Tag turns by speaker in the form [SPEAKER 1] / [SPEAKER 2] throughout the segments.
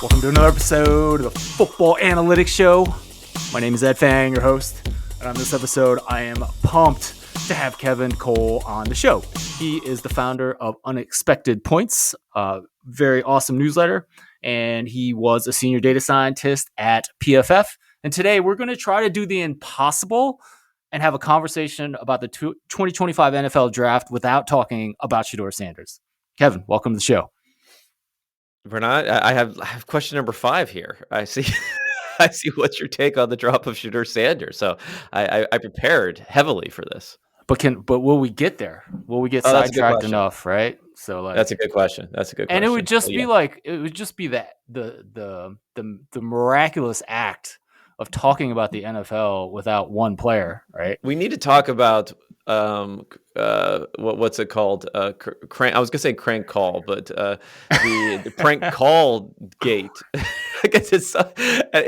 [SPEAKER 1] Welcome to another episode of the Football Analytics Show. My name is Ed Fang, your host, and on this episode, I am pumped to have Kevin Cole on the show. He is the founder of Unexpected Points, a very awesome newsletter, and he was a senior data scientist at PFF. And today, we're going to try to do the impossible and have a conversation about the 2025 NFL Draft without talking about Shadeur Sanders. Kevin, welcome to the show.
[SPEAKER 2] Bernard, I have question number 5 here. I see I see what's your take on the drop of Shadeur Sanders. So I prepared heavily for this.
[SPEAKER 1] But will we get there? Will we get sidetracked enough, right? So
[SPEAKER 2] that's a good question.
[SPEAKER 1] And it would just be that the miraculous act of talking about the NFL without one player, right?
[SPEAKER 2] We need to talk about what's it called? Crank. I was gonna say crank call, but the prank call gate. I guess it's. I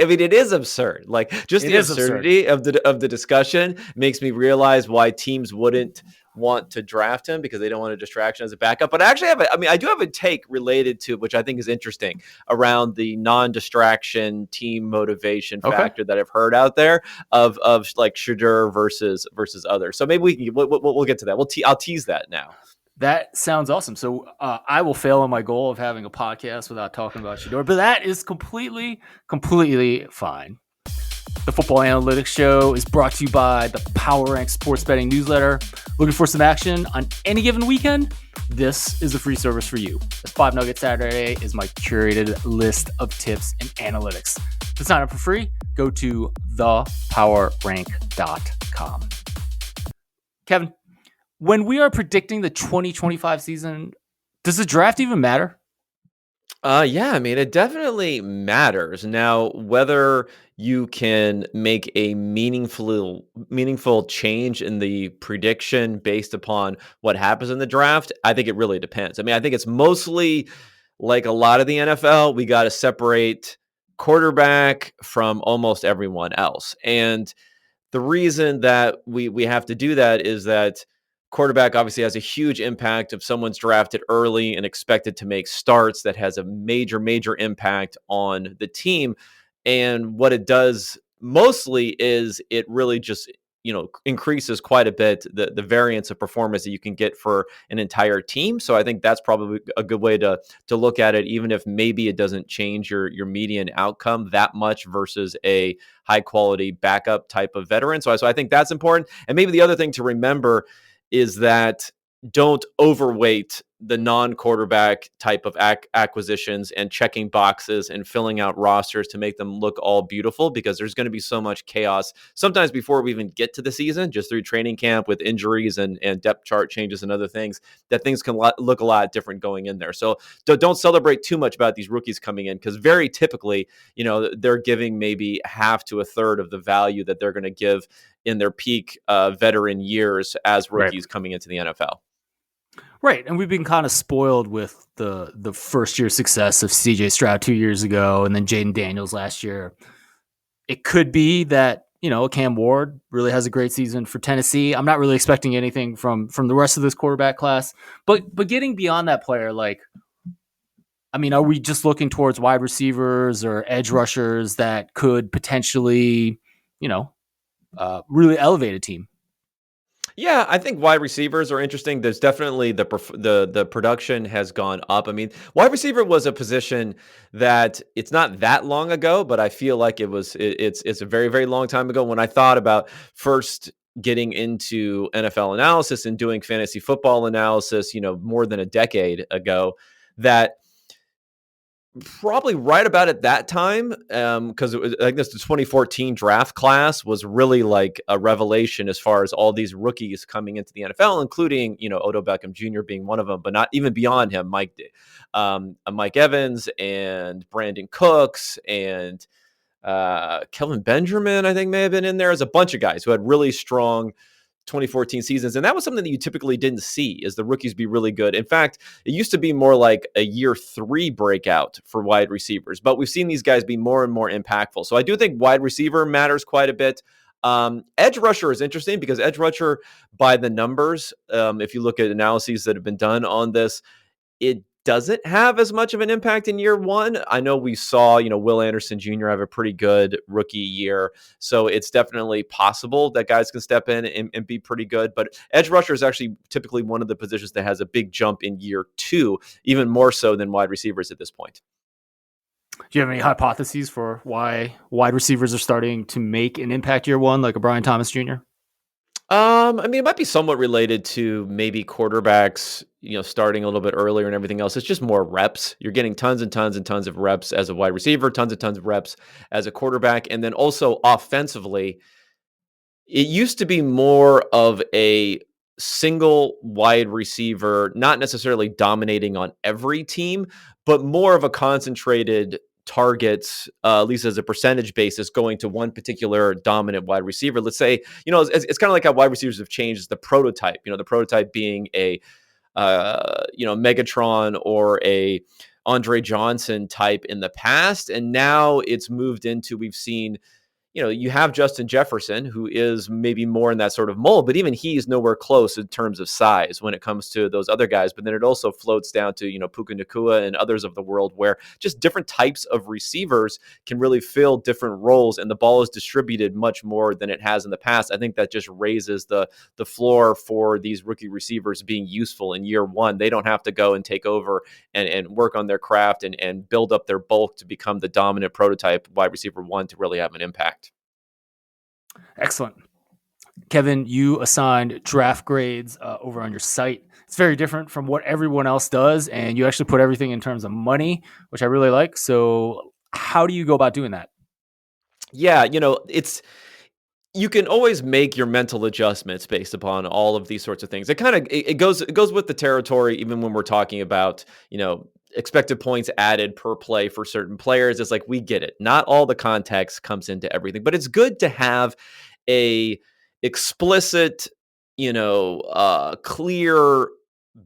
[SPEAKER 2] mean, it is absurd. Like just the absurdity of the discussion makes me realize why teams wouldn't want to draft him, because they don't want a distraction as a backup. But I actually I do have a take related to, which I think is interesting, around the non-distraction team motivation factor that I've heard out there of like Shadeur versus others. So maybe we'll get to that. I'll tease that now.
[SPEAKER 1] That sounds awesome. So I will fail on my goal of having a podcast without talking about Shadeur, but that is completely fine. The Football Analytics Show is brought to you by the Power Rank Sports Betting Newsletter. Looking for some action on any given weekend? This is a free service for you. The 5 Nugget Saturday is my curated list of tips and analytics. To sign up for free, go to thepowerrank.com. Kevin, when we are predicting the 2025 season, does the draft even matter?
[SPEAKER 2] Yeah, I mean, it definitely matters. Now, whether you can make a meaningful change in the prediction based upon what happens in the draft, I think it really depends. I mean, I think it's mostly like a lot of the NFL, we got to separate quarterback from almost everyone else. And the reason that we have to do that is that quarterback obviously has a huge impact. If someone's drafted early and expected to make starts, that has a major impact on the team. And what it does mostly is it really just, increases quite a bit the variance of performance that you can get for an entire team. So I think that's probably a good way to look at it, even if maybe it doesn't change your median outcome that much versus a high quality backup type of veteran. So I think that's important. And maybe the other thing to remember is that don't overweight the non-quarterback type of acquisitions and checking boxes and filling out rosters to make them look all beautiful, because there's going to be so much chaos sometimes before we even get to the season, just through training camp with injuries and depth chart changes and other things, that things can look a lot different going in there. So don't celebrate too much about these rookies coming in, because very typically, they're giving maybe half to a third of the value that they're going to give in their peak veteran years as rookies coming into the NFL.
[SPEAKER 1] Right, and we've been kind of spoiled with the first year success of C.J. Stroud 2 years ago, and then Jaden Daniels last year. It could be that Cam Ward really has a great season for Tennessee. I'm not really expecting anything from the rest of this quarterback class, but getting beyond that player, are we just looking towards wide receivers or edge rushers that could potentially, really elevate a team?
[SPEAKER 2] Yeah, I think wide receivers are interesting. There's definitely the production has gone up. I mean, wide receiver was a position that it's not that long ago, but I feel like it's a very, very long time ago when I thought about first getting into NFL analysis and doing fantasy football analysis, more than a decade ago, that probably right about at that time, because I guess the 2014 draft class was really like a revelation as far as all these rookies coming into the NFL, including Odell Beckham Jr. being one of them, but not even beyond him, Mike Evans and Brandon Cooks and Kelvin Benjamin, I think may have been in there, as a bunch of guys who had really strong 2014 seasons. And that was something that you typically didn't see, is the rookies be really good. In fact, it used to be more like a year 3 breakout for wide receivers, but we've seen these guys be more and more impactful. So I do think wide receiver matters quite a bit. Edge rusher is interesting, because edge rusher, by the numbers, if you look at analyses that have been done on this, it doesn't have as much of an impact in year one. I know we saw, Will Anderson Jr. have a pretty good rookie year. So it's definitely possible that guys can step in and be pretty good. But edge rusher is actually typically one of the positions that has a big jump in year two, even more so than wide receivers at this point.
[SPEAKER 1] Do you have any hypotheses for why wide receivers are starting to make an impact year one, like a Brian Thomas Jr.?
[SPEAKER 2] It might be somewhat related to maybe quarterbacks, starting a little bit earlier and everything else. It's just more reps. You're getting tons and tons and tons of reps as a wide receiver, tons and tons of reps as a quarterback. And then also offensively, it used to be more of a single wide receiver, not necessarily dominating on every team, but more of a concentrated targets, at least as a percentage basis, going to one particular dominant wide receiver. Let's say, it's kind of like how wide receivers have changed the prototype, the prototype being a, Megatron or a Andre Johnson type in the past. And now it's moved into, we've seen, you have Justin Jefferson, who is maybe more in that sort of mold, but even he's nowhere close in terms of size when it comes to those other guys. But then it also floats down to, Puka Nacua and others of the world, where just different types of receivers can really fill different roles, and the ball is distributed much more than it has in the past. I think that just raises the floor for these rookie receivers being useful in year one. They don't have to go and take over and work on their craft and build up their bulk to become the dominant prototype wide receiver one to really have an impact.
[SPEAKER 1] Excellent. Kevin, you assigned draft grades over on your site. It's very different from what everyone else does, and you actually put everything in terms of money, which I really like. So how do you go about doing that?
[SPEAKER 2] Yeah, you can always make your mental adjustments based upon all of these sorts of things. It goes with the territory, even when we're talking about, expected points added per play for certain players. It's like, we get it. Not all the context comes into everything, but it's good to have a explicit, clear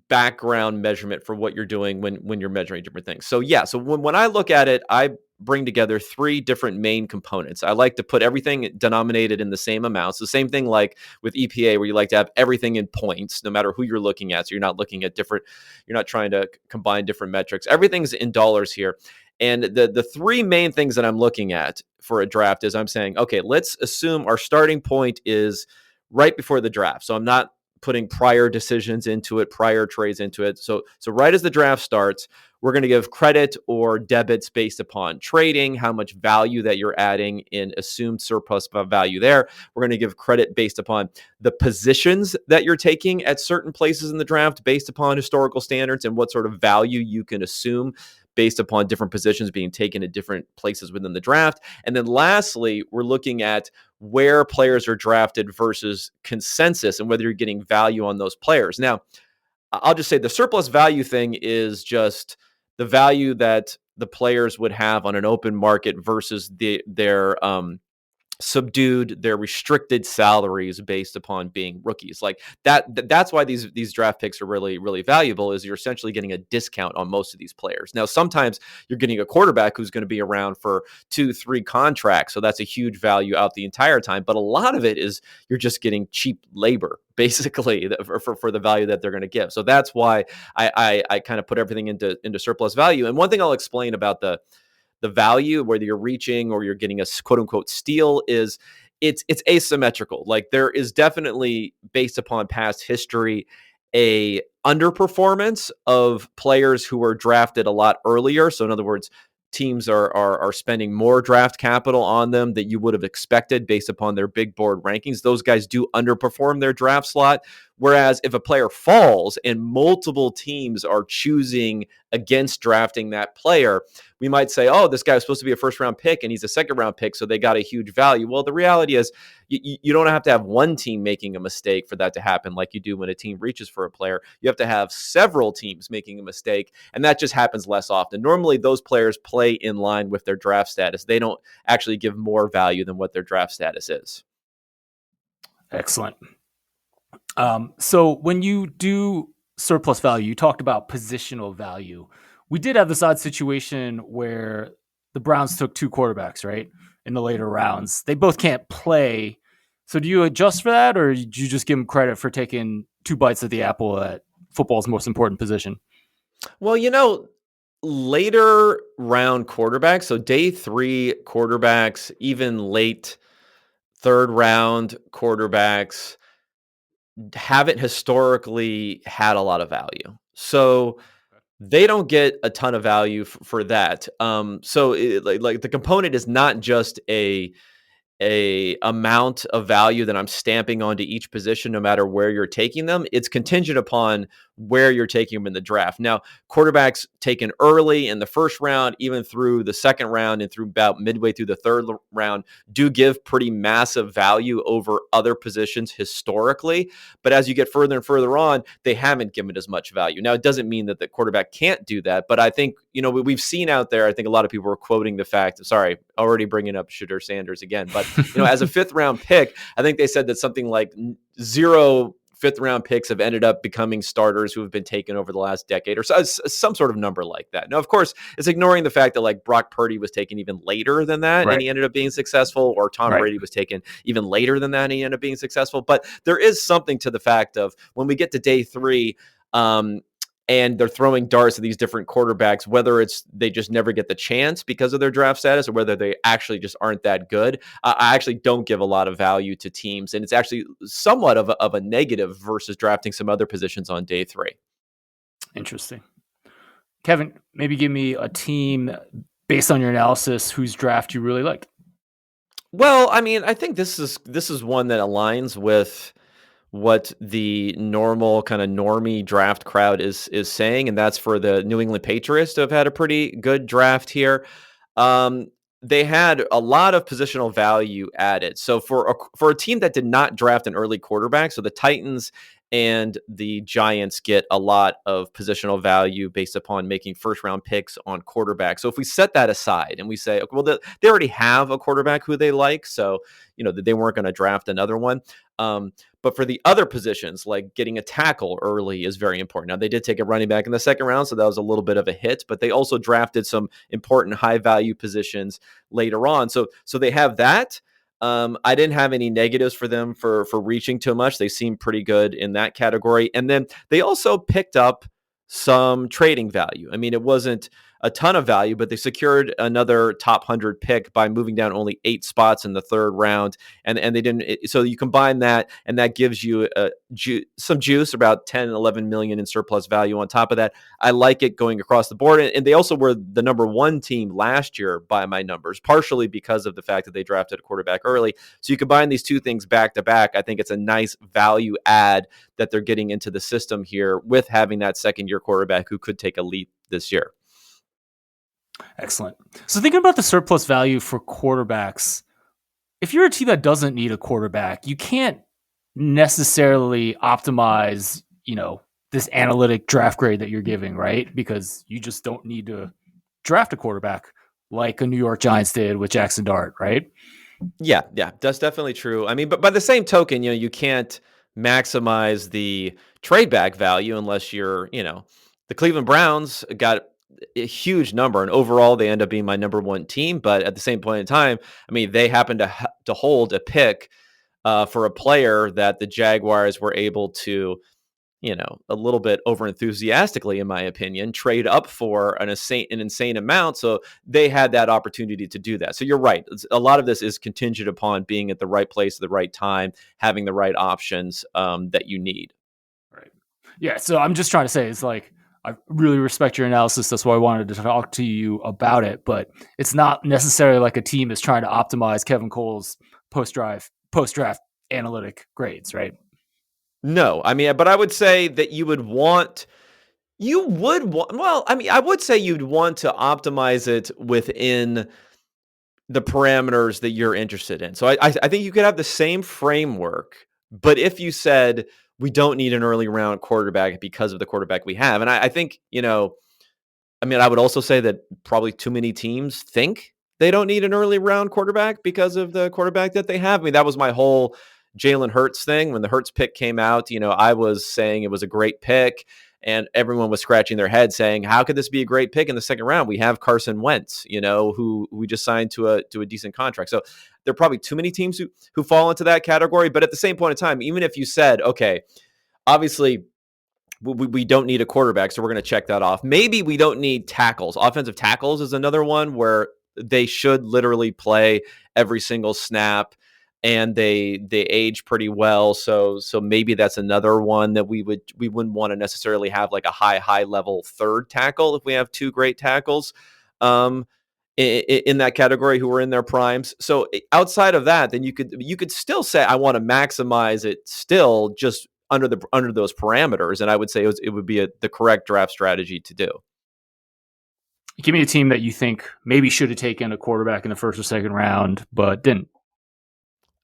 [SPEAKER 2] background measurement for what you're doing when you're measuring different things. So yeah, so when I look at it, I bring together three different main components. I like to put everything denominated in the same amounts. The same thing like with EPA, where you like to have everything in points, no matter who you're looking at. So you're not looking at you're not trying to combine different metrics. Everything's in dollars here. And the three main things that I'm looking at for a draft is I'm saying, okay, let's assume our starting point is right before the draft. So I'm not putting prior decisions into it, prior trades into it. So right as the draft starts, we're going to give credit or debits based upon trading, how much value that you're adding in assumed surplus value there. We're going to give credit based upon the positions that you're taking at certain places in the draft based upon historical standards and what sort of value you can assume based upon different positions being taken at different places within the draft. And then lastly, we're looking at where players are drafted versus consensus and whether you're getting value on those players. Now, I'll just say the surplus value thing is just the value that the players would have on an open market versus their subdued, their restricted salaries based upon being rookies. Like that's why these draft picks are really, really valuable, is you're essentially getting a discount on most of these players. Now, sometimes you're getting a quarterback who's going to be around for 2-3 contracts. So that's a huge value out the entire time. But a lot of it is you're just getting cheap labor, basically, for the value that they're going to give. So that's why I kind of put everything into surplus value. And one thing I'll explain about the value, whether you're reaching or you're getting a quote unquote steal, is it's asymmetrical. Like, there is definitely, based upon past history, a underperformance of players who were drafted a lot earlier. So in other words, teams are spending more draft capital on them that you would have expected based upon their big board rankings. Those guys do underperform their draft slot. Whereas if a player falls and multiple teams are choosing against drafting that player, we might say, oh, this guy was supposed to be a first round pick and he's a second round pick, so they got a huge value. Well, the reality is you don't have to have one team making a mistake for that to happen like you do when a team reaches for a player. You have to have several teams making a mistake, and that just happens less often. Normally, those players play in line with their draft status. They don't actually give more value than what their draft status is.
[SPEAKER 1] Excellent. So when you do surplus value, you talked about positional value. We did have this odd situation where the Browns took 2 quarterbacks, right, in the later rounds. They both can't play. So do you adjust for that, or do you just give them credit for taking 2 bites of the apple at football's most important position?
[SPEAKER 2] Well, later round quarterbacks, so day 3 quarterbacks, even late 3rd round quarterbacks haven't historically had a lot of value. So they don't get a ton of value for that. So like the component is not just a amount of value that I'm stamping onto each position, no matter where you're taking them. It's contingent upon where you're taking them in the draft. Now, quarterbacks taken early in the first round, even through the second round and through about midway through the third round, do give pretty massive value over other positions historically. But as you get further and further on, they haven't given as much value. Now, it doesn't mean that the quarterback can't do that, but I think, we've seen out there, I think a lot of people are quoting the fact, sorry, already bringing up Shadeur Sanders again, but as a 5th round pick, I think they said that something like 0 fifth round picks have ended up becoming starters who have been taken over the last decade, or some sort of number like that. Now, of course, it's ignoring the fact that like Brock Purdy was taken even later than that,
[SPEAKER 1] Right.
[SPEAKER 2] and he ended up being successful, or Tom
[SPEAKER 1] Right.
[SPEAKER 2] Brady was taken even later than that, and he ended up being successful. But there is something to the fact of when we get to day 3, and they're throwing darts at these different quarterbacks, whether it's they just never get the chance because of their draft status, or whether they actually just aren't that good. I actually don't give a lot of value to teams, and it's actually somewhat of a negative versus drafting some other positions on day 3.
[SPEAKER 1] Interesting. Kevin, maybe give me a team based on your analysis whose draft you really liked.
[SPEAKER 2] Well, I mean, I think this is one that aligns with what the normal kind of normie draft crowd is saying, and that's for the New England Patriots to have had a pretty good draft here. Um, they had a lot of positional value added. So for a team that did not draft an early quarterback, so the Titans and the Giants get a lot of positional value based upon making first round picks on quarterback. So if we set that aside and we say, okay, well, they already have a quarterback who they like, so that they weren't going to draft another one. But for the other positions, like getting a tackle early is very important. Now, they did take a running back in the second round, so that was a little bit of a hit, but they also drafted some important high value positions later on. So they have that. I didn't have any negatives for them for reaching too much. They seem pretty good in that category. And then they also picked up some trading value. I mean, it wasn't a ton of value, but they secured another top 100 pick by moving down only 8 spots in the third round. And they didn't. So you combine that, and that gives you some juice, about 10, 11 million in surplus value on top of that. I like it going across the board. And they also were the number 1 team last year by my numbers, partially because of the fact that they drafted a quarterback early. So you combine these two things back to back. I think it's a nice value add that they're getting into the system here with having that second-year quarterback who could take a leap this year.
[SPEAKER 1] Excellent. So thinking about the surplus value for quarterbacks, if you're a team that doesn't need a quarterback, you can't necessarily optimize, this analytic draft grade that you're giving, right? Because you just don't need to draft a quarterback like a New York Giants did with Jackson Dart, right?
[SPEAKER 2] Yeah, that's definitely true. I mean, but by the same token, you can't maximize the trade back value unless you're, the Cleveland Browns got a huge number, and overall they end up being my number 1 team. But at the same point in time, I mean, they happen to hold a pick for a player that the Jaguars were able to, a little bit over enthusiastically, in my opinion, trade up for an insane amount. So they had that opportunity to do that. So you're right. A lot of this is contingent upon being at the right place at the right time, having the right options that you need.
[SPEAKER 1] Right. Yeah. So I'm just trying to say, it's like, I really respect your analysis. That's why I wanted to talk to you about it. But it's not necessarily like a team is trying to optimize Kevin Cole's post draft analytic grades, right?
[SPEAKER 2] No, I mean, but I would say that well, I mean, I would say you'd want to optimize it within the parameters that you're interested in. So I think you could have the same framework, but if you said we don't need an early round quarterback because of the quarterback we have, and I think, I mean, I would also say that probably too many teams think they don't need an early round quarterback because of the quarterback that they have. I mean, that was my whole Jalen Hurts thing. When the Hurts pick came out, I was saying it was a great pick, and everyone was scratching their head saying, how could this be a great pick in the second round? We have Carson Wentz, who we just signed to a decent contract. So there are probably too many teams who fall into that category. But at the same point in time, even if you said, okay, obviously we don't need a quarterback, so we're going to check that off. Maybe we don't need tackles. Offensive tackles is another one where they should literally play every single snap, and they age pretty well. So maybe that's another one that we wouldn't want to necessarily have like a high level third tackle if we have two great tackles in that category who are in their primes. So outside of that, then you could still say I want to maximize it still just under those parameters, and I would say it would be the correct draft strategy to do.
[SPEAKER 1] Give me a team that you think maybe should have taken a quarterback in the first or second round, but didn't.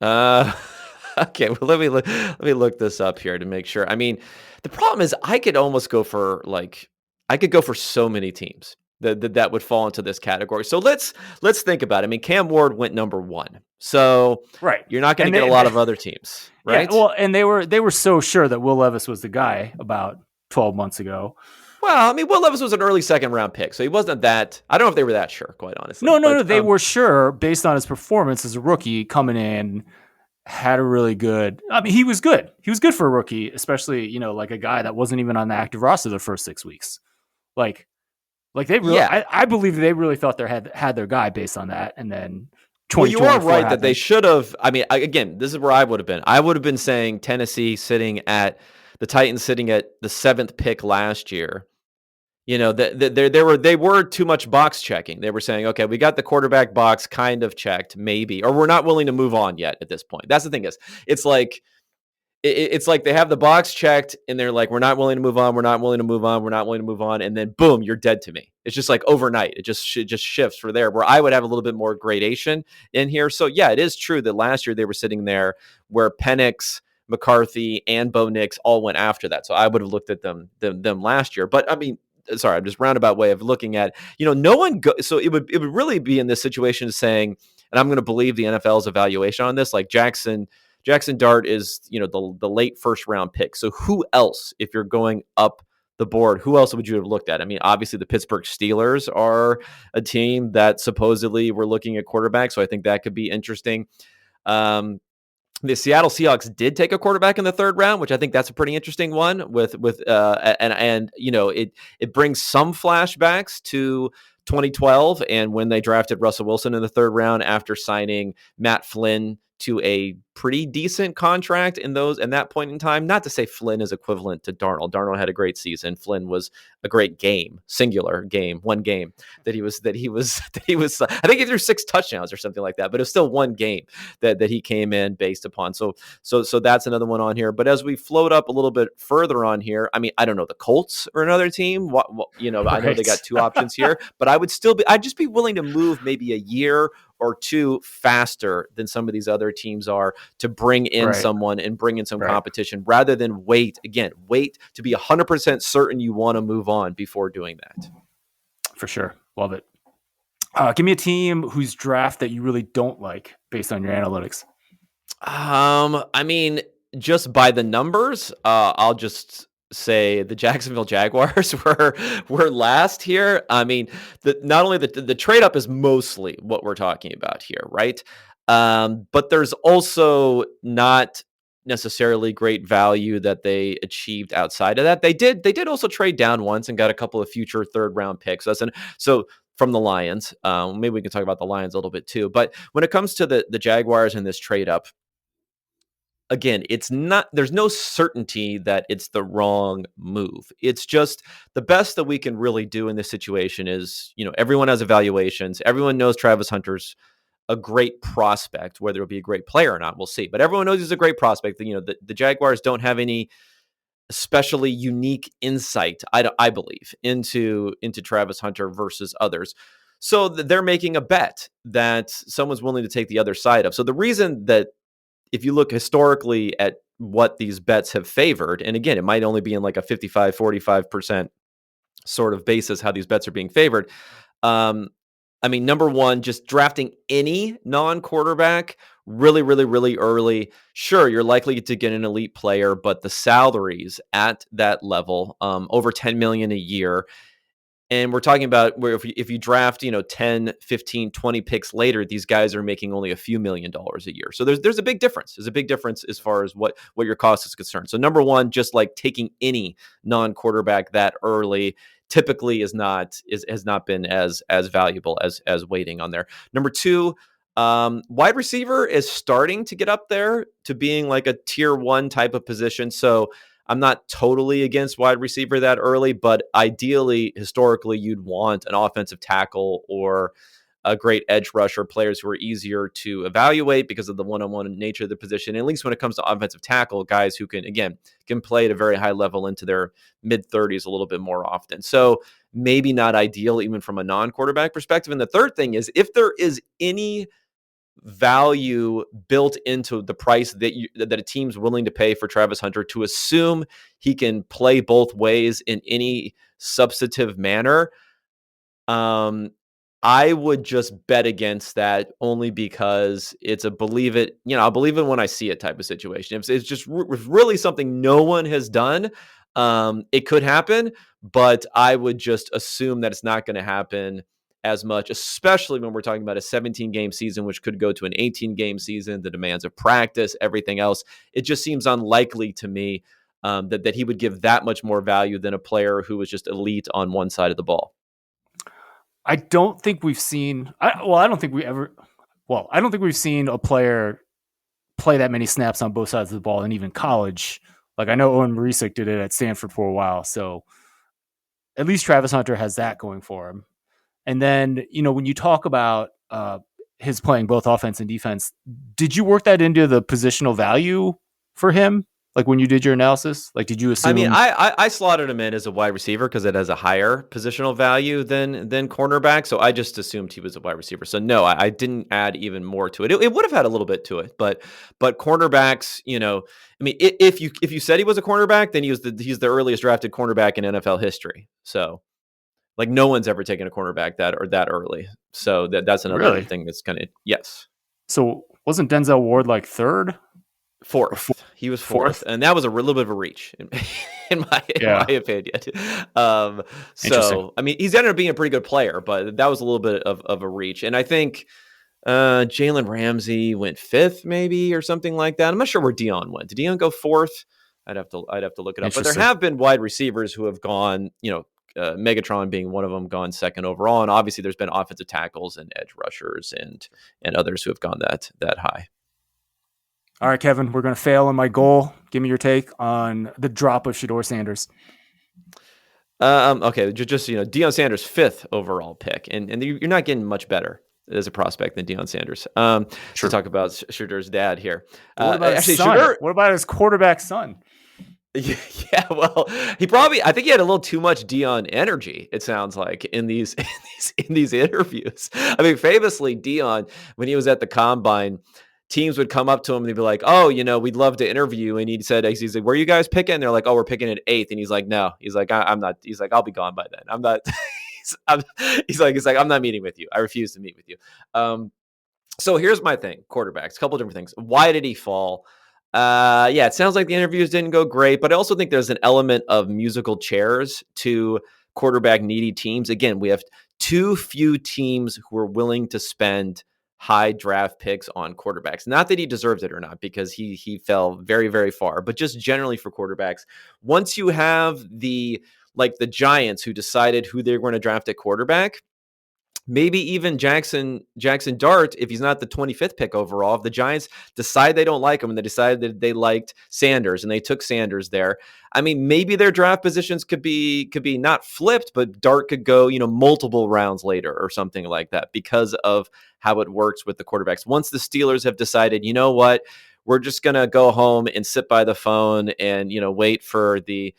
[SPEAKER 2] Okay, well let me look this up here to make sure. I mean, the problem is I could go for so many teams that would fall into this category. So let's think about it. I mean, Cam Ward went number 1. So
[SPEAKER 1] right,
[SPEAKER 2] you're not going to get a lot of other teams, right?
[SPEAKER 1] Yeah, well, and they were so sure that Will Levis was the guy about 12 months ago.
[SPEAKER 2] Well, I mean, Will Levis was an early second round pick, so he wasn't that. I don't know if they were that sure, quite honestly.
[SPEAKER 1] No, they were sure based on his performance as a rookie coming in. Had a really good. I mean, he was good. He was good for a rookie, especially like a guy that wasn't even on the active roster the first 6 weeks. Like they really. Yeah. I believe they really thought they had their guy based on that, and then.
[SPEAKER 2] Well, you are right that they should have. I mean, again, this is where I would have been. I would have been saying Tennessee the Titans sitting at the 7th pick last year. They were too much box checking. They were saying, okay, we got the quarterback box kind of checked, maybe, or we're not willing to move on yet at this point. That's the thing it's like they have the box checked and they're like, we're not willing to move on. We're not willing to move on. We're not willing to move on. And then boom, you're dead to me. It's just like overnight. It just shifts for there where I would have a little bit more gradation in here. So yeah, it is true that last year they were sitting there where Penix, McCarthy, and Bo Nix all went after that. So I would have looked at them last year. But I mean, sorry, I'm just roundabout way of looking at, no one so it would really be in this situation saying, and I'm going to believe the NFL's evaluation on this, like Jackson Dart is, the late first round pick. So who else, if you're going up the board, who else would you have looked at? I mean, obviously the Pittsburgh Steelers are a team that supposedly we're looking at quarterback. So I think that could be interesting. The Seattle Seahawks did take a quarterback in the 3rd round, which I think that's a pretty interesting one it brings some flashbacks to 2012 and when they drafted Russell Wilson in the 3rd round after signing Matt Flynn to a pretty decent contract in that point in time. Not to say Flynn is equivalent to Darnold. Darnold had a great season. Flynn was a great one game that he was I think he threw 6 touchdowns or something like that, but it was still one game that he came in based upon. So that's another one on here. But as we float up a little bit further on here, I mean, I don't know, the Colts are another team. Right. I know they got 2 options here, but I'd just be willing to move maybe a year or 2 faster than some of these other teams are to bring in someone and bring in some competition rather than wait to be 100% certain you want to move on before doing that.
[SPEAKER 1] For sure. Love it. Give me a team whose draft that you really don't like based on your analytics.
[SPEAKER 2] I mean, just by the numbers, I'll just say the Jacksonville Jaguars were last here. I mean, not only the trade up is mostly what we're talking about here, right? But there's also not necessarily great value that they achieved outside of that. They did also trade down once and got a couple of future 3rd round picks. So from the Lions, maybe we can talk about the Lions a little bit too. But when it comes to the Jaguars and this trade up, again, there's no certainty that it's the wrong move. It's just the best that we can really do in this situation is, everyone has evaluations. Everyone knows Travis Hunter's a great prospect. Whether it'll be a great player or not, we'll see. But everyone knows he's a great prospect. The Jaguars don't have any especially unique insight, I believe, into Travis Hunter versus others. So they're making a bet that someone's willing to take the other side of. So the reason that if you look historically at what these bets have favored, and again, it might only be in like a 55, 45% sort of basis how these bets are being favored. I mean, number one, just drafting any non-quarterback really, really, really early. Sure, you're likely to get an elite player, but the salaries at that level, over $10 million a year, And we're talking about where if you draft, 10, 15, 20 picks later, these guys are making only a few $1 million a year. So there's a big difference. There's a big difference as far as what your cost is concerned. So number one, just like taking any non-quarterback that early typically has not been as valuable as waiting on there. Number two, wide receiver is starting to get up there to being like a tier one type of position. So I'm not totally against wide receiver that early, but ideally, historically, you'd want an offensive tackle or a great edge rusher, players who are easier to evaluate because of the one-on-one nature of the position. And at least when it comes to offensive tackle, guys who can play at a very high level into their mid 30s a little bit more often. So maybe not ideal even from a non-quarterback perspective. And the third thing is if there is any value built into the price that a team's willing to pay for Travis Hunter, to assume he can play both ways in any substantive manner, I would just bet against that only because it's a believe it, I'll believe it when I see it type of situation. If it's just really something no one has done, it could happen, but I would just assume that it's not going to happen as much, especially when we're talking about a 17-game season, which could go to an 18-game season, the demands of practice, everything else. It just seems unlikely to me that he would give that much more value than a player who was just elite on one side of the ball.
[SPEAKER 1] I don't think we've seen. I don't think we've seen a player play that many snaps on both sides of the ball, and even college. Like I know Owen Marisic did it at Stanford for a while, so at least Travis Hunter has that going for him. And then when you talk about his playing both offense and defense, did you work that into the positional value for him? Like when you did your analysis, like did you assume?
[SPEAKER 2] I mean, I slotted him in as a wide receiver because it has a higher positional value than cornerback. So I just assumed he was a wide receiver. So no, I didn't add even more to it. It would have had a little bit to it, but cornerbacks, I mean, if you said he was a cornerback, then he's the earliest drafted cornerback in NFL history. So like no one's ever taken a cornerback that early. So that's another
[SPEAKER 1] Really?
[SPEAKER 2] thing that's kind of yes.
[SPEAKER 1] So wasn't Denzel Ward like third?
[SPEAKER 2] Fourth. He was fourth, and that was a little bit of a reach in my opinion. So I mean, he's ended up being a pretty good player, but that was a little bit of a reach. And I think Jalen Ramsey went fifth, maybe, or something like that. I'm not sure where Dion went. Did Dion go fourth? I'd have to look it up. But there have been wide receivers who have gone, Megatron being one of them, gone second overall, and obviously there's been offensive tackles and edge rushers and others who have gone that high.
[SPEAKER 1] All right, Kevin, we're going to fail on my goal. Give me your take on the drop of Shadeur Sanders.
[SPEAKER 2] Okay, just Deion Sanders, fifth overall pick, and you're not getting much better as a prospect than Deion Sanders. To talk about Shadeur's dad here.
[SPEAKER 1] What about his son? What about his quarterback son?
[SPEAKER 2] Yeah, well, I think he had a little too much Deion energy. It sounds like in these interviews. I mean, famously, Deion, when he was at the combine, teams would come up to him and they'd be like, "Oh, we'd love to interview you." And he's like, "Where are you guys picking?" And they're like, "Oh, we're picking at 8th." And he's like, "No." He's like, "I'm not." He's like, "I'll be gone by then. I'm not." he's like, "I'm not meeting with you. I refuse to meet with you." So here's my thing: quarterbacks. A couple of different things. Why did he fall? Yeah, it sounds like the interviews didn't go great, but I also think there's an element of musical chairs to quarterback needy teams. Again, we have too few teams who are willing to spend high draft picks on quarterbacks. Not that he deserves it or not, because he fell very, very far, but just generally for quarterbacks, once you have the Giants who decided who they're going to draft at quarterback, maybe even Jackson Dart, if he's not the 25th pick overall, if the Giants decide they don't like him and they decided that they liked Sanders and they took Sanders there, I mean, maybe their draft positions could be not flipped, but Dart could go, multiple rounds later or something like that because of how it works with the quarterbacks. Once the Steelers have decided, you know what, we're just going to go home and sit by the phone and, wait for the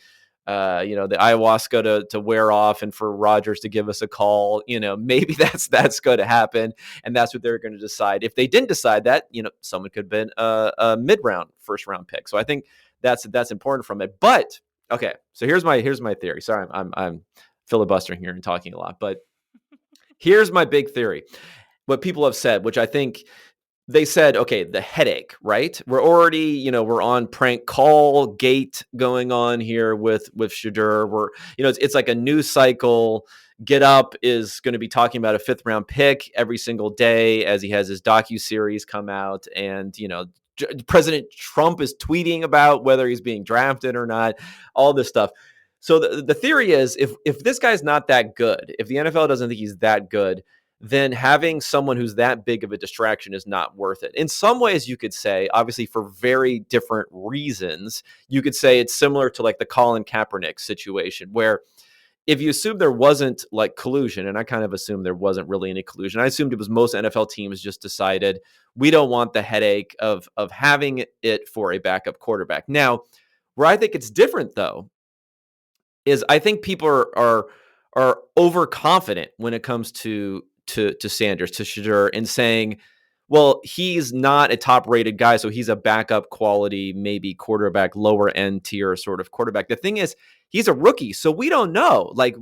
[SPEAKER 2] ayahuasca to wear off and for Rodgers to give us a call, maybe that's going to happen. And that's what they're going to decide. If they didn't decide that, someone could have been a mid-round, first-round pick. So I think that's important from it. But okay, so here's my theory. Sorry, I'm filibustering here and talking a lot, but here's my big theory. What people have said, which I think they said, okay, the headache, right? We're already, we're on prank call gate going on here with Shadeur. We're, it's like a news cycle. Get Up is going to be talking about a 5th round pick every single day as he has his docuseries come out, and President Trump is tweeting about whether he's being drafted or not, all this stuff. So the theory is, if this guy's not that good, if the NFL doesn't think he's that good, then having someone who's that big of a distraction is not worth it. In some ways, you could say, obviously for very different reasons, you could say it's similar to like the Colin Kaepernick situation, where if you assume there wasn't like collusion, and I kind of assumed there wasn't really any collusion, I assumed it was most NFL teams just decided we don't want the headache of having it for a backup quarterback. Now, where I think it's different though, is I think people are overconfident when it comes to Sanders, to Shadeur, and saying, well, he's not a top rated guy, so he's a backup quality, maybe quarterback, lower end tier sort of quarterback. The thing is, he's a rookie, so we don't know. Like,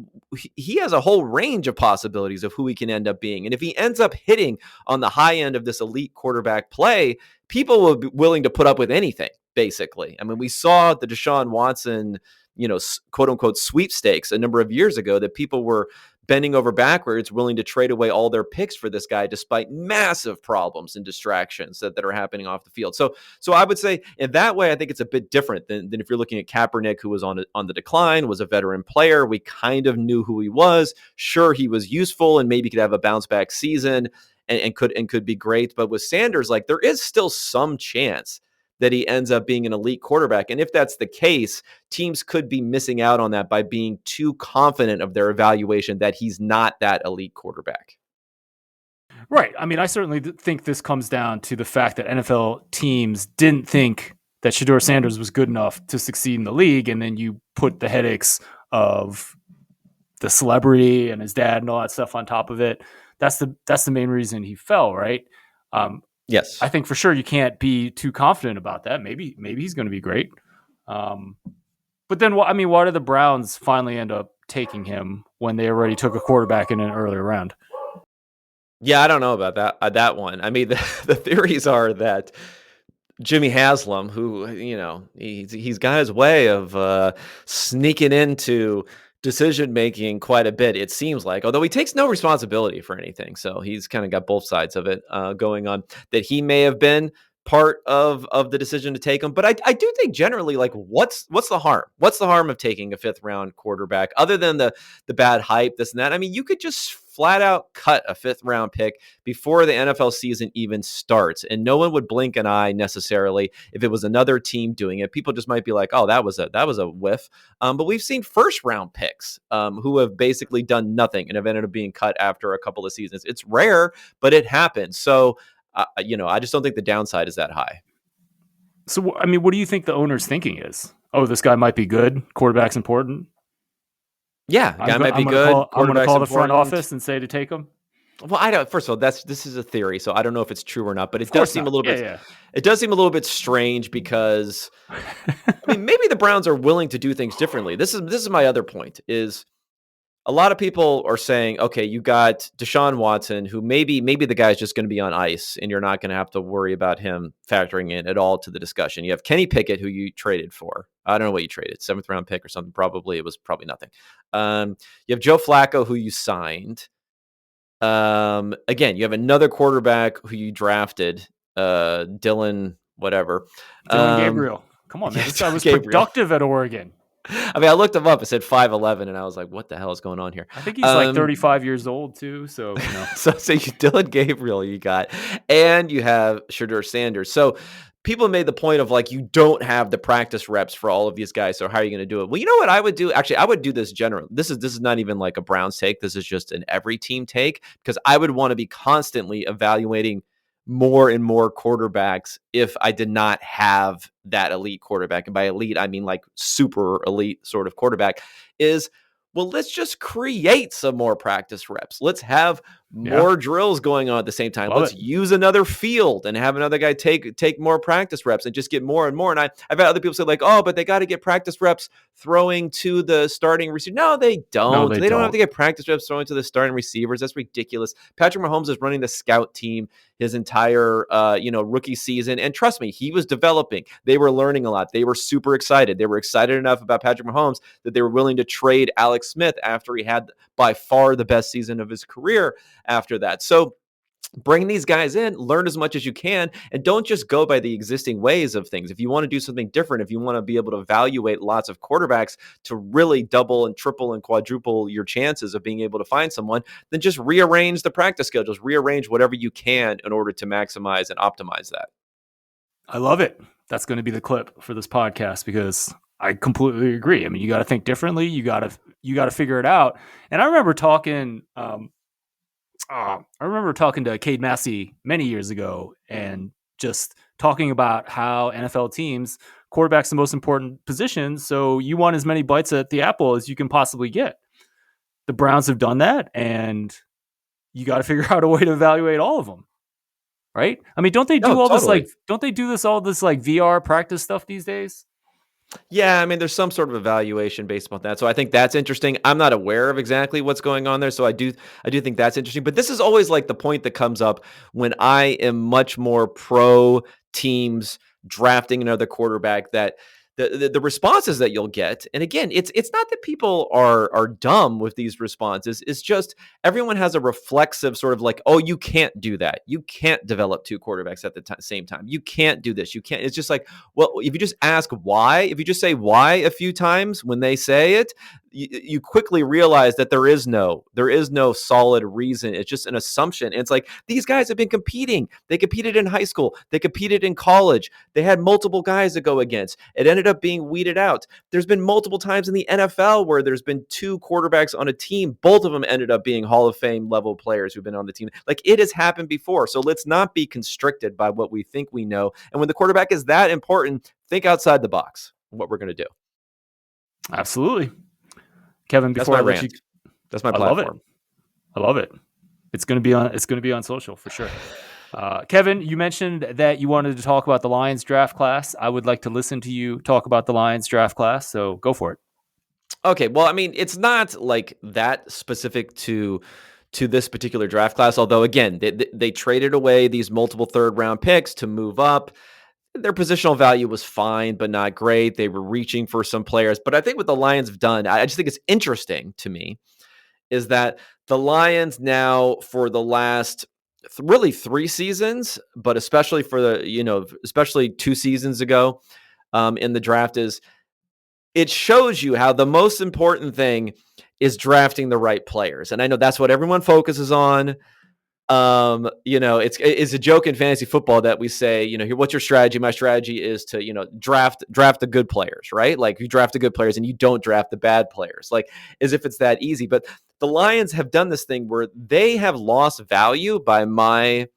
[SPEAKER 2] he has a whole range of possibilities of who he can end up being. And if he ends up hitting on the high end of this elite quarterback play, people will be willing to put up with anything, basically. I mean, we saw the Deshaun Watson, quote unquote sweepstakes a number of years ago, that people were bending over backwards, willing to trade away all their picks for this guy, despite massive problems and distractions that are happening off the field. So I would say in that way, I think it's a bit different than if you're looking at Kaepernick, who was on the decline, was a veteran player. We kind of knew who he was. Sure, he was useful and maybe could have a bounce back season and could be great. But with Sanders, like, there is still some chance that he ends up being an elite quarterback. And if that's the case, teams could be missing out on that by being too confident of their evaluation that he's not that elite quarterback.
[SPEAKER 1] Right. I mean, I certainly think this comes down to the fact that NFL teams didn't think that Shadeur Sanders was good enough to succeed in the league. And then you put the headaches of the celebrity and his dad and all that stuff on top of it. That's the main reason he fell, right?
[SPEAKER 2] Yes.
[SPEAKER 1] I think for sure you can't be too confident about that. Maybe he's going to be great. But then, why did the Browns finally end up taking him when they already took a quarterback in an earlier round?
[SPEAKER 2] Yeah, I don't know about that one. I mean, the theories are that Jimmy Haslam, who, he's got his way of sneaking into decision-making quite a bit, it seems like, although he takes no responsibility for anything. So he's kind of got both sides of it going on, that he may have been part of the decision to take him. But I do think generally, like, what's the harm? What's the harm of taking a 5th round quarterback other than the bad hype, this and that? I mean, you could just flat out cut a 5th round pick before the NFL season even starts, and no one would blink an eye necessarily if it was another team doing it. People just might be like, oh, that was a whiff. But we've seen 1st round picks who have basically done nothing and have ended up being cut after a couple of seasons. It's rare, but it happens. So I just don't think the downside is that high.
[SPEAKER 1] So, I mean, what do you think the owner's thinking is? Oh, this guy might be good. Quarterback's important.
[SPEAKER 2] Yeah, guy might be good.
[SPEAKER 1] I'm going to call the front office and say to take him.
[SPEAKER 2] Well, I don't. First of all, this is a theory, so I don't know if it's true or not. But it does seem a little bit.
[SPEAKER 1] Yeah.
[SPEAKER 2] It does seem a little bit strange because, I mean, maybe the Browns are willing to do things differently. This is my other point. Is a lot of people are saying, okay, you got Deshaun Watson, who maybe the guy's just going to be on ice, and you're not going to have to worry about him factoring in at all to the discussion. You have Kenny Pickett, who you traded for. I don't know what you traded, 7th round pick or something. Probably it was probably nothing. You have Joe Flacco, who you signed. Again, you have another quarterback who you drafted, Dylan, whatever.
[SPEAKER 1] Dylan Gabriel. Come on, man. This guy was productive at Oregon.
[SPEAKER 2] I mean, I looked him up. It said 5'11", and I was like, "What the hell is going on here?"
[SPEAKER 1] I think he's like 35 years old too. So,
[SPEAKER 2] so you Dylan Gabriel, you got, and you have Shadeur Sanders. So people made the point of like, you don't have the practice reps for all of these guys. So how are you going to do it? Well, you know what I would do? Actually, I would do this generally. This is not even like a Browns take. This is just an every team take, because I would want to be constantly evaluating more and more quarterbacks if I did not have that elite quarterback. And by elite, I mean like super elite sort of quarterback. Is, well, let's just create some more practice reps. Let's have
[SPEAKER 1] Yeah.
[SPEAKER 2] more drills going on at the same time.
[SPEAKER 1] Love
[SPEAKER 2] Let's
[SPEAKER 1] it.
[SPEAKER 2] use another field and have another guy take more practice reps and just get more and more. And I've had other people say like, oh, but they got to get practice reps throwing to the starting receiver. No, they
[SPEAKER 1] No,
[SPEAKER 2] don't.
[SPEAKER 1] they
[SPEAKER 2] They don't have to
[SPEAKER 1] don't.
[SPEAKER 2] get practice reps throwing to the starting receivers. That's ridiculous. Patrick Mahomes is running the scout team his entire rookie season, and trust me, he was developing. They were learning a lot. They were super excited. They were excited enough about Patrick Mahomes that they were willing to trade Alex Smith after he had by far the best season of his career after that. So bring these guys in, learn as much as you can, and don't just go by the existing ways of things. If you want to do something different, if you want to be able to evaluate lots of quarterbacks to really double and triple and quadruple your chances of being able to find someone, then just rearrange the practice schedules, rearrange whatever you can in order to maximize and optimize that.
[SPEAKER 1] I love it. That's going to be the clip for this podcast because I completely agree. I mean, you got to think differently. You got to figure it out. And I remember talking to Cade Massey many years ago and just talking about how NFL teams, quarterback's the most important position. So you want as many bites at the apple as you can possibly get. The Browns have done that, and you got to figure out a way to evaluate all of them. Right? I mean, don't they do
[SPEAKER 2] No,
[SPEAKER 1] all
[SPEAKER 2] totally.
[SPEAKER 1] this VR practice stuff these days?
[SPEAKER 2] Yeah, I mean, there's some sort of evaluation based upon that. So I think that's interesting. I'm not aware of exactly what's going on there. So I do think that's interesting. But this is always like the point that comes up when I am much more pro teams drafting another quarterback, that the responses that you'll get. And again, it's not that people are dumb with these responses. It's just everyone has a reflexive sort of like, oh, you can't do that. You can't develop two quarterbacks at the same time. You can't do this. You can't. It's just like, well, if you just ask why, if you just say why a few times when they say it, you quickly realize that there is no solid reason. It's just an assumption. And it's like, these guys have been competing. They competed in high school. They competed in college. They had multiple guys to go against. It ended up being weeded out. There's been multiple times in the NFL where there's been two quarterbacks on a team. Both of them ended up being Hall of Fame level players who've been on the team. Like, it has happened before. So let's not be constricted by what we think we know. And when the quarterback is that important, think outside the box, what we're going to do.
[SPEAKER 1] Absolutely. Kevin, before I let you,
[SPEAKER 2] that's my platform.
[SPEAKER 1] I love it. It's going to be on social for sure. Kevin, you mentioned that you wanted to talk about the Lions draft class. I would like to listen to you talk about the Lions draft class, so go for it.
[SPEAKER 2] Okay, well, I mean, it's not like that specific to this particular draft class, although again, they traded away these multiple third round picks to move up. Their positional value was fine, but not great. They were reaching for some players. But I think what the Lions have done, I just think it's interesting to me, is that the Lions now, for the last really 3 seasons, but especially especially 2 seasons ago in the draft, is it shows you how the most important thing is drafting the right players. And I know that's what everyone focuses on. It's a joke in fantasy football that we say, what's your strategy? My strategy is to, draft the good players, right? Like, you draft the good players and you don't draft the bad players, like, as if it's that easy. But the Lions have done this thing where they have lost value by my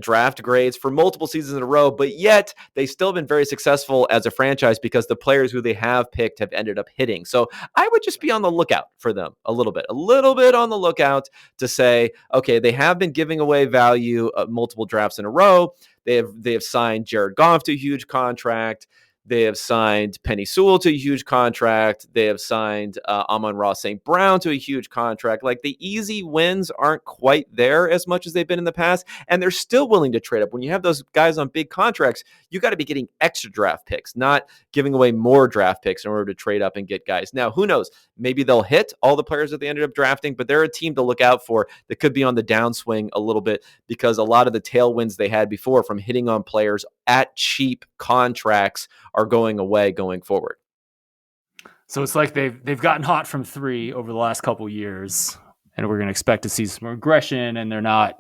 [SPEAKER 2] draft grades for multiple seasons in a row, but yet they still been very successful as a franchise because the players who they have picked have ended up hitting. So I would just be on the lookout for them a little bit on the lookout to say, okay, they have been giving away value multiple drafts in a row. They have signed Jared Goff to a huge contract. They have signed Penny Sewell to a huge contract. They have signed Amon-Ra St. Brown to a huge contract. Like, the easy wins aren't quite there as much as they've been in the past, and they're still willing to trade up. When you have those guys on big contracts, you got to be getting extra draft picks, not giving away more draft picks in order to trade up and get guys. Now, who knows? Maybe they'll hit all the players that they ended up drafting, but they're a team to look out for that could be on the downswing a little bit, because a lot of the tailwinds they had before from hitting on players at cheap contracts are going away going forward.
[SPEAKER 1] So it's like they've gotten hot from 3 over the last couple years, and we're going to expect to see some regression, and they're not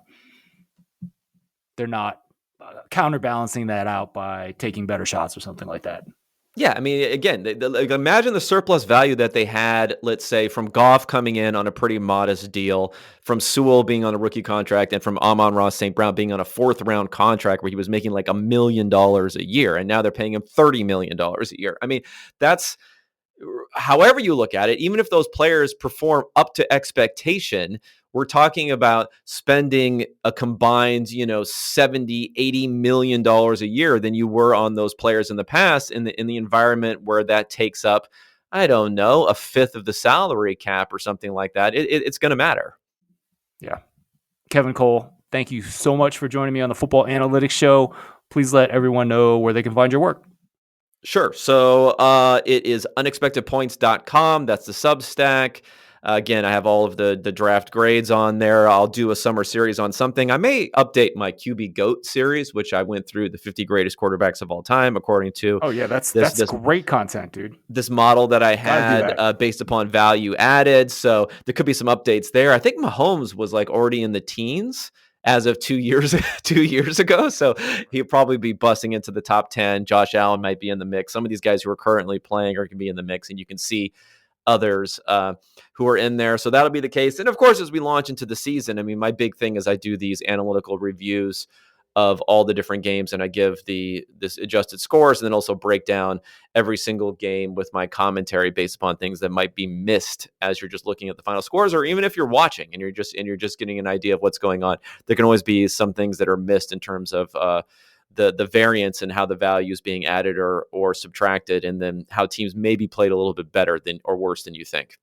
[SPEAKER 1] counterbalancing that out by taking better shots or something like that.
[SPEAKER 2] Yeah, I mean, again, imagine the surplus value that they had, let's say, from Goff coming in on a pretty modest deal, from Sewell being on a rookie contract, and from Amon-Ra St. Brown being on a 4th-round contract where he was making like $1 million a year, and now they're paying him $30 million a year. I mean, that's, however you look at it, even if those players perform up to expectation, we're talking about spending a combined, $70-80 million a year than you were on those players in the past in the environment where that takes up, I don't know, a fifth of the salary cap or something like that. It's going to matter.
[SPEAKER 1] Yeah. Kevin Cole, thank you so much for joining me on the Football Analytics Show. Please let everyone know where they can find your work.
[SPEAKER 2] Sure. So it is unexpectedpoints.com. That's the Substack. Again, I have all of the draft grades on there. I'll do a summer series on something. I may update my QB GOAT series, which I went through the 50 greatest quarterbacks of all time, according to
[SPEAKER 1] that's
[SPEAKER 2] this
[SPEAKER 1] great content, dude.
[SPEAKER 2] This model that I had based upon value added. So there could be some updates there. I think Mahomes was like already in the teens as of 2 years ago. So he'll probably be busting into the top 10. Josh Allen might be in the mix. Some of these guys who are currently playing are going to be in the mix, and you can see others who are in there. So that'll be the case. And of course, as we launch into the season, I mean, my big thing is I do these analytical reviews of all the different games, and I give this adjusted scores, and then also break down every single game with my commentary based upon things that might be missed as you're just looking at the final scores, or even if you're watching and you're just getting an idea of what's going on. There can always be some things that are missed in terms of the variance and how the value is being added or subtracted, and then how teams maybe played a little bit better than or worse than you think.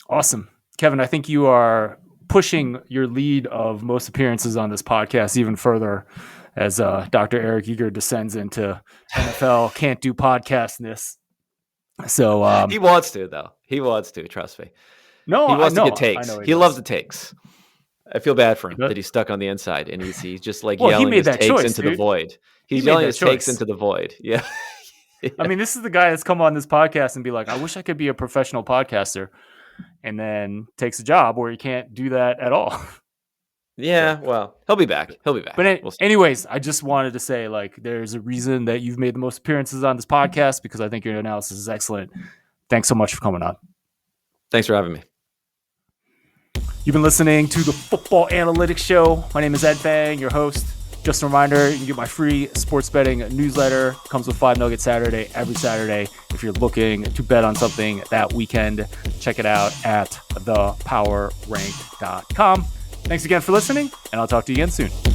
[SPEAKER 1] Awesome. Kevin, I think you are pushing your lead of most appearances on this podcast even further as Dr. Eric Eager descends into NFL can't do podcastness. So
[SPEAKER 2] he wants to, though. He wants to, trust me.
[SPEAKER 1] No,
[SPEAKER 2] he wants
[SPEAKER 1] to
[SPEAKER 2] get takes. He loves the takes. I feel bad for him that he's stuck on the inside, and he's just like yelling his takes into the void. He's yelling his takes into the void. Yeah.
[SPEAKER 1] Yeah. I mean, this is the guy that's come on this podcast and be like, I wish I could be a professional podcaster, and then takes a job where he can't do that at all.
[SPEAKER 2] Yeah, well, he'll be back.
[SPEAKER 1] But anyways, I just wanted to say, like, there's a reason that you've made the most appearances on this podcast, because I think your analysis is excellent. Thanks so much for coming on.
[SPEAKER 2] Thanks for having me.
[SPEAKER 1] You've been listening to the Football Analytics Show. My name is Ed Fang, your host. Just a reminder, you can get my free sports betting newsletter. It comes with 5 Nugget Saturday every Saturday. If you're looking to bet on something that weekend, check it out at thepowerrank.com. Thanks again for listening, and I'll talk to you again soon.